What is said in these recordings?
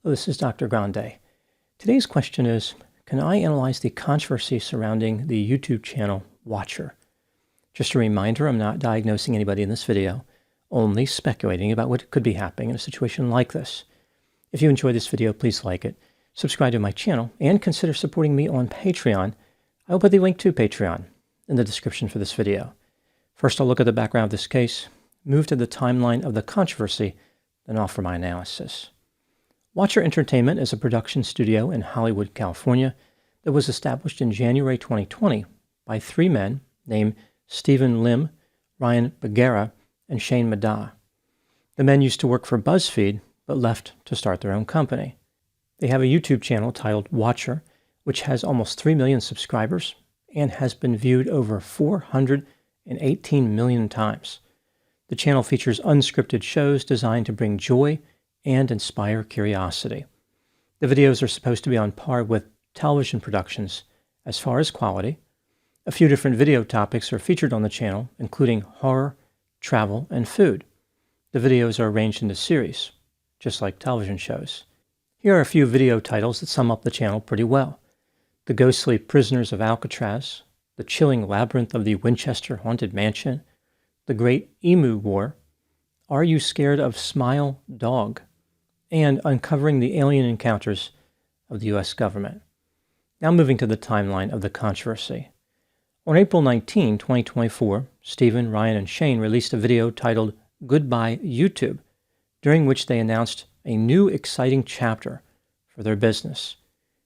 This is Dr. Grande. Today's question is, can I analyze the controversy surrounding the YouTube channel Watcher? Just a reminder, I'm not diagnosing anybody in this video, only speculating about what could be happening in a situation like this. If you enjoyed this video, please like it, subscribe to my channel, and consider supporting me on Patreon. I will put the link to Patreon in the description for this video. First, I'll look at the background of this case, move to the timeline of the controversy, then offer my analysis. Watcher Entertainment is a production studio in Hollywood, California that was established in January 2020 by three men named Stephen Lim, Ryan Bagheera, and Shane Maddah. The men used to work for BuzzFeed, but left to start their own company. They have a YouTube channel titled Watcher, which has almost 3 million subscribers and has been viewed over 418 million times. The channel features unscripted shows designed to bring joy and inspire curiosity. The videos are supposed to be on par with television productions as far as quality. A few different video topics are featured on the channel, including horror, travel, and food. The videos are arranged into series, just like television shows. Here are a few video titles that sum up the channel pretty well. The Ghostly Prisoners of Alcatraz, The Chilling Labyrinth of the Winchester Haunted Mansion, The Great Emu War, Are You Scared of Smile Dog, and Uncovering the Alien Encounters of the U.S. Government. Now moving to the timeline of the controversy. On April 19, 2024, Stephen, Ryan, and Shane released a video titled Goodbye YouTube, during which they announced a new exciting chapter for their business.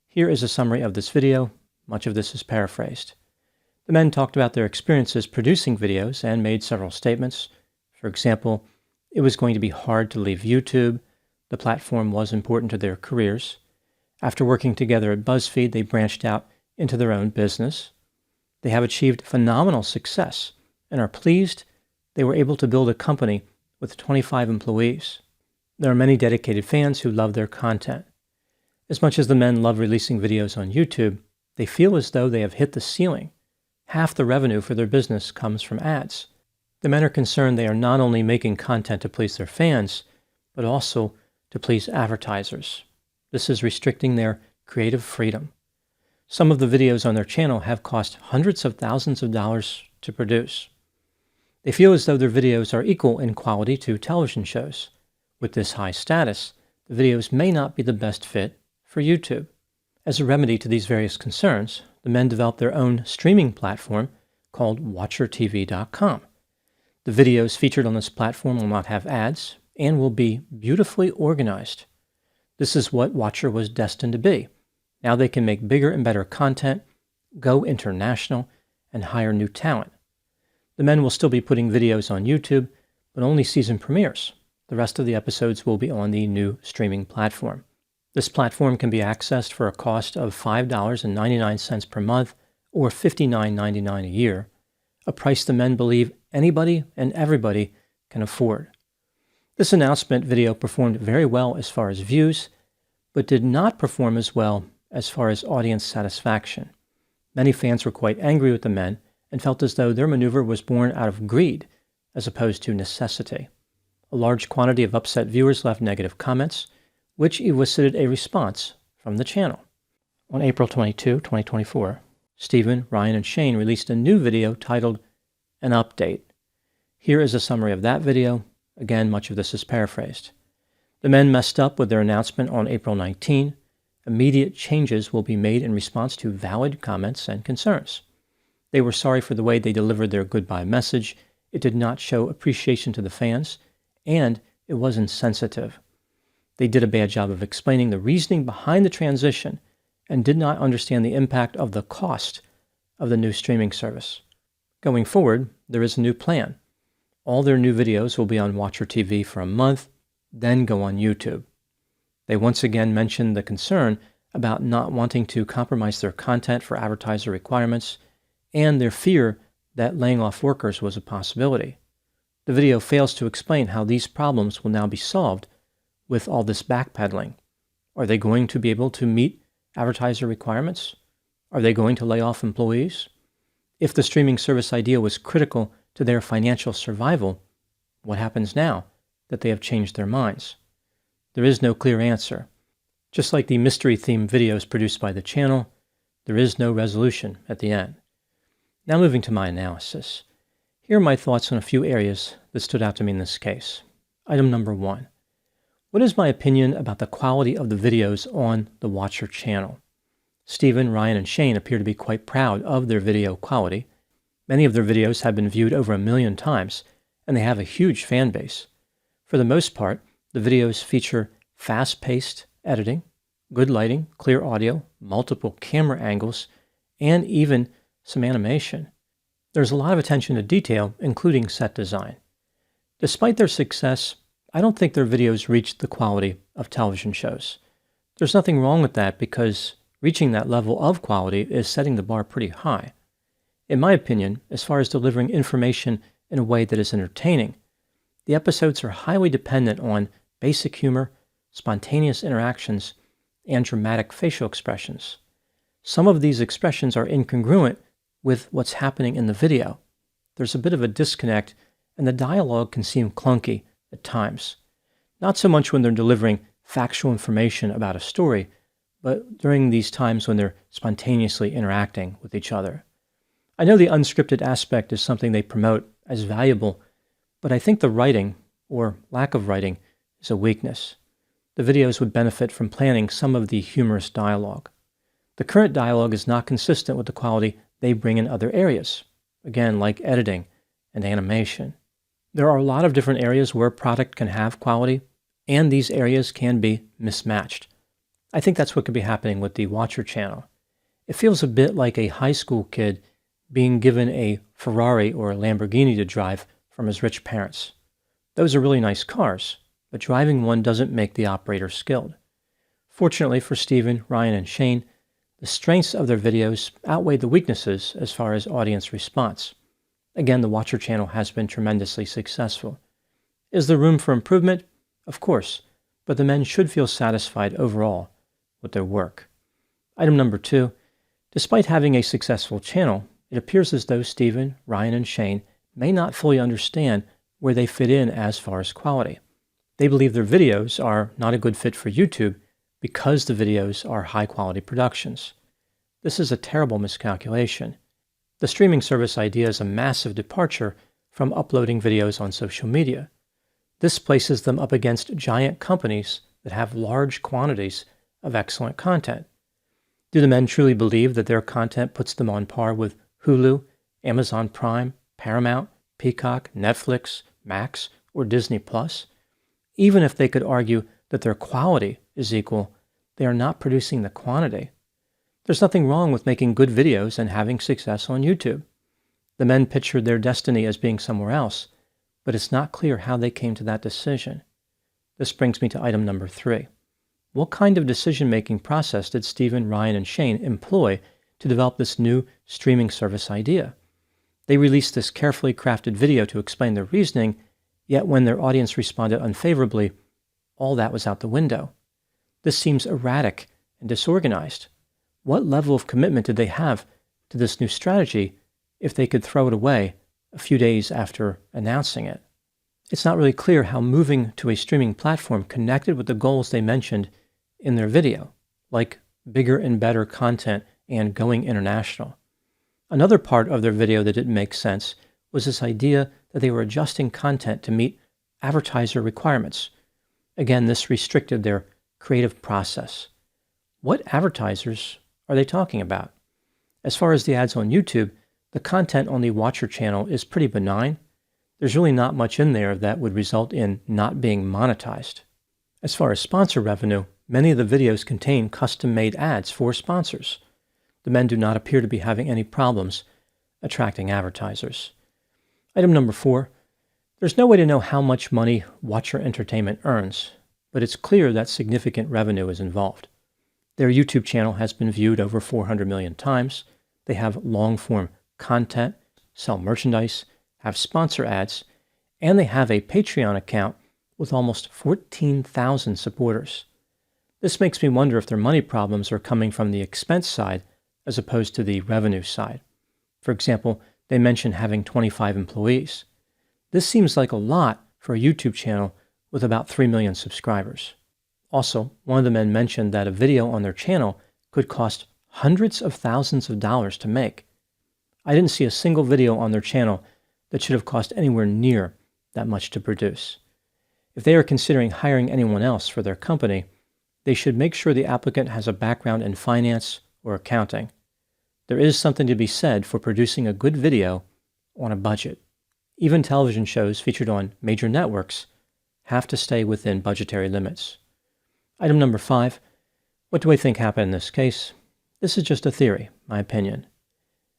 Here is a summary of this video. Much of this is paraphrased. The men talked about their experiences producing videos and made several statements. For example, it was going to be hard to leave YouTube. The platform was important to their careers. After working together at BuzzFeed, they branched out into their own business. They have achieved phenomenal success and are pleased they were able to build a company with 25 employees. There are many dedicated fans who love their content. As much as the men love releasing videos on YouTube, they feel as though they have hit the ceiling. Half the revenue for their business comes from ads. The men are concerned they are not only making content to please their fans, but also to please advertisers. This is restricting their creative freedom. Some of the videos on their channel have cost hundreds of thousands of dollars to produce. They feel as though their videos are equal in quality to television shows. With this high status, the videos may not be the best fit for YouTube. As a remedy to these various concerns, the men developed their own streaming platform called WatcherTV.com. The videos featured on this platform will not have ads and will be beautifully organized. This is what Watcher was destined to be. Now they can make bigger and better content, go international, and hire new talent. The men will still be putting videos on YouTube, but only season premieres. The rest of the episodes will be on the new streaming platform. This platform can be accessed for a cost of $5.99 per month or $59.99 a year, a price the men believe anybody and everybody can afford. This announcement video performed very well as far as views, but did not perform as well as far as audience satisfaction. Many fans were quite angry with the men and felt as though their maneuver was born out of greed as opposed to necessity. A large quantity of upset viewers left negative comments, which elicited a response from the channel. On April 22, 2024, Stephen, Ryan, and Shane released a new video titled An Update. Here is a summary of that video. Again, much of this is paraphrased. The men messed up with their announcement on April 19. Immediate changes will be made in response to valid comments and concerns. They were sorry for the way they delivered their goodbye message. It did not show appreciation to the fans, and it was insensitive. They did a bad job of explaining the reasoning behind the transition and did not understand the impact of the cost of the new streaming service. Going forward, there is a new plan. All their new videos will be on Watcher TV for a month, then go on YouTube. They once again mentioned the concern about not wanting to compromise their content for advertiser requirements and their fear that laying off workers was a possibility. The video fails to explain how these problems will now be solved with all this backpedaling. Are they going to be able to meet advertiser requirements? Are they going to lay off employees? If the streaming service idea was critical to their financial survival, what happens now that they have changed their minds? There is no clear answer. Just like the mystery-themed videos produced by the channel, there is no resolution at the end. Now moving to my analysis. Here are my thoughts on a few areas that stood out to me in this case. Item number 1. What is my opinion about the quality of the videos on the Watcher channel? Stephen, Ryan, and Shane appear to be quite proud of their video quality. Many of their videos have been viewed over 1 million times, and they have a huge fan base. For the most part, the videos feature fast-paced editing, good lighting, clear audio, multiple camera angles, and even some animation. There's a lot of attention to detail, including set design. Despite their success, I don't think their videos reach the quality of television shows. There's nothing wrong with that because reaching that level of quality is setting the bar pretty high. In my opinion, as far as delivering information in a way that is entertaining, the episodes are highly dependent on basic humor, spontaneous interactions, and dramatic facial expressions. Some of these expressions are incongruent with what's happening in the video. There's a bit of a disconnect, and the dialogue can seem clunky at times. Not so much when they're delivering factual information about a story, but during these times when they're spontaneously interacting with each other. I know the unscripted aspect is something they promote as valuable, but I think the writing, or lack of writing, is a weakness. The videos would benefit from planning some of the humorous dialogue. The current dialogue is not consistent with the quality they bring in other areas, again, like editing and animation. There are a lot of different areas where a product can have quality, and these areas can be mismatched. I think that's what could be happening with the Watcher channel. It feels a bit like a high school kid being given a Ferrari or a Lamborghini to drive from his rich parents. Those are really nice cars, but driving one doesn't make the operator skilled. Fortunately for Stephen, Ryan, and Shane, the strengths of their videos outweigh the weaknesses as far as audience response. Again, the Watcher channel has been tremendously successful. Is there room for improvement? Of course, but the men should feel satisfied overall with their work. Item number 2. Despite having a successful channel, it appears as though Stephen, Ryan, and Shane may not fully understand where they fit in as far as quality. They believe their videos are not a good fit for YouTube because the videos are high-quality productions. This is a terrible miscalculation. The streaming service idea is a massive departure from uploading videos on social media. This places them up against giant companies that have large quantities of excellent content. Do the men truly believe that their content puts them on par with Hulu, Amazon Prime, Paramount, Peacock, Netflix, Max, or Disney+? Even if they could argue that their quality is equal, they are not producing the quantity. There's nothing wrong with making good videos and having success on YouTube. The men pictured their destiny as being somewhere else, but it's not clear how they came to that decision. This brings me to item number 3. What kind of decision-making process did Stephen, Ryan, and Shane employ to develop this new streaming service idea? They released this carefully crafted video to explain their reasoning, yet when their audience responded unfavorably, all that was out the window. This seems erratic and disorganized. What level of commitment did they have to this new strategy if they could throw it away a few days after announcing it? It's not really clear how moving to a streaming platform connected with the goals they mentioned in their video, like bigger and better content and going international. Another part of their video that didn't make sense was this idea that they were adjusting content to meet advertiser requirements. Again, this restricted their creative process. What advertisers are they talking about? As far as the ads on YouTube, the content on the Watcher channel is pretty benign. There's really not much in there that would result in not being monetized. As far as sponsor revenue, many of the videos contain custom-made ads for sponsors. The men do not appear to be having any problems attracting advertisers. Item number 4. There's no way to know how much money Watcher Entertainment earns, but it's clear that significant revenue is involved. Their YouTube channel has been viewed over 400 million times. They have long-form content, sell merchandise, have sponsor ads, and they have a Patreon account with almost 14,000 supporters. This makes me wonder if their money problems are coming from the expense side as opposed to the revenue side. For example, they mention having 25 employees. This seems like a lot for a YouTube channel with about 3 million subscribers. Also, one of the men mentioned that a video on their channel could cost hundreds of thousands of dollars to make. I didn't see a single video on their channel that should have cost anywhere near that much to produce. If they are considering hiring anyone else for their company, they should make sure the applicant has a background in finance or accounting. There is something to be said for producing a good video on a budget. Even television shows featured on major networks have to stay within budgetary limits. Item number 5. What do I think happened in this case? This is just a theory, my opinion.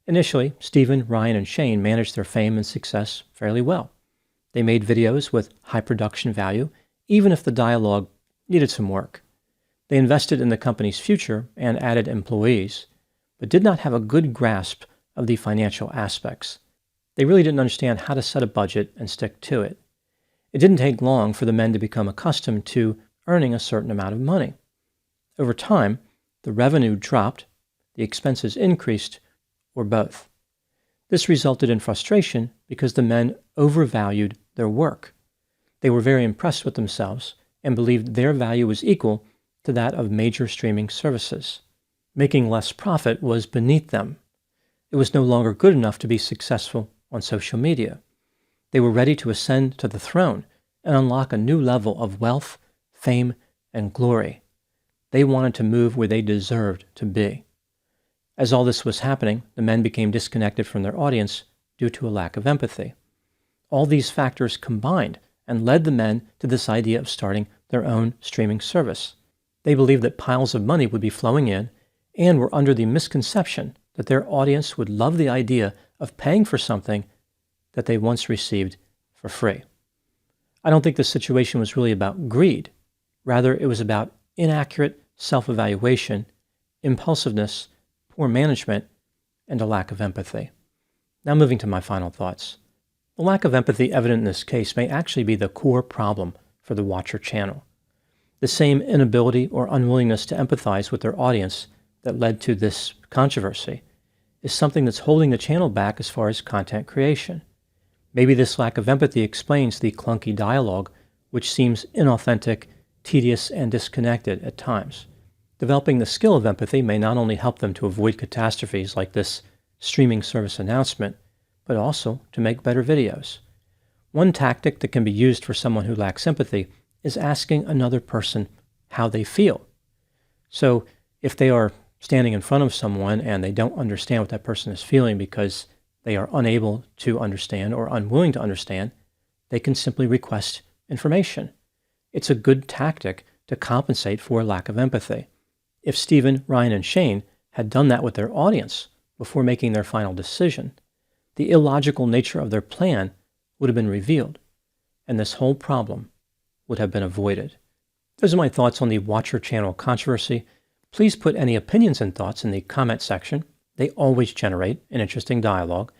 Initially, Stephen, Ryan, and Shane managed their fame and success fairly well. They made videos with high production value, even if the dialogue needed some work. They invested in the company's future and added employees, but did not have a good grasp of the financial aspects. They really didn't understand how to set a budget and stick to it. It didn't take long for the men to become accustomed to earning a certain amount of money. Over time, the revenue dropped, the expenses increased, or both. This resulted in frustration because the men overvalued their work. They were very impressed with themselves and believed their value was equal to that of major streaming services. Making less profit was beneath them. It was no longer good enough to be successful on social media. They were ready to ascend to the throne and unlock a new level of wealth, fame, and glory. They wanted to move where they deserved to be. As all this was happening, the men became disconnected from their audience due to a lack of empathy. All these factors combined and led the men to this idea of starting their own streaming service. They believed that piles of money would be flowing in and were under the misconception that their audience would love the idea of paying for something that they once received for free. I don't think the situation was really about greed. Rather, it was about inaccurate self-evaluation, impulsiveness, poor management, and a lack of empathy. Now moving to my final thoughts. The lack of empathy evident in this case may actually be the core problem for the Watcher channel. The same inability or unwillingness to empathize with their audience that led to this controversy is something that's holding the channel back as far as content creation. Maybe this lack of empathy explains the clunky dialogue, which seems inauthentic, tedious, and disconnected at times. Developing the skill of empathy may not only help them to avoid catastrophes like this streaming service announcement, but also to make better videos. One tactic that can be used for someone who lacks empathy is asking another person how they feel. So if they are standing in front of someone and they don't understand what that person is feeling because they are unable to understand or unwilling to understand, they can simply request information. It's a good tactic to compensate for a lack of empathy. If Stephen, Ryan, and Shane had done that with their audience before making their final decision, the illogical nature of their plan would have been revealed, and this whole problem would have been avoided. Those are my thoughts on the Watcher channel controversy. Please put any opinions and thoughts in the comment section. They always generate an interesting dialogue.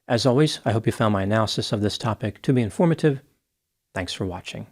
As always, I hope you found my analysis of this topic to be informative. Thanks for watching.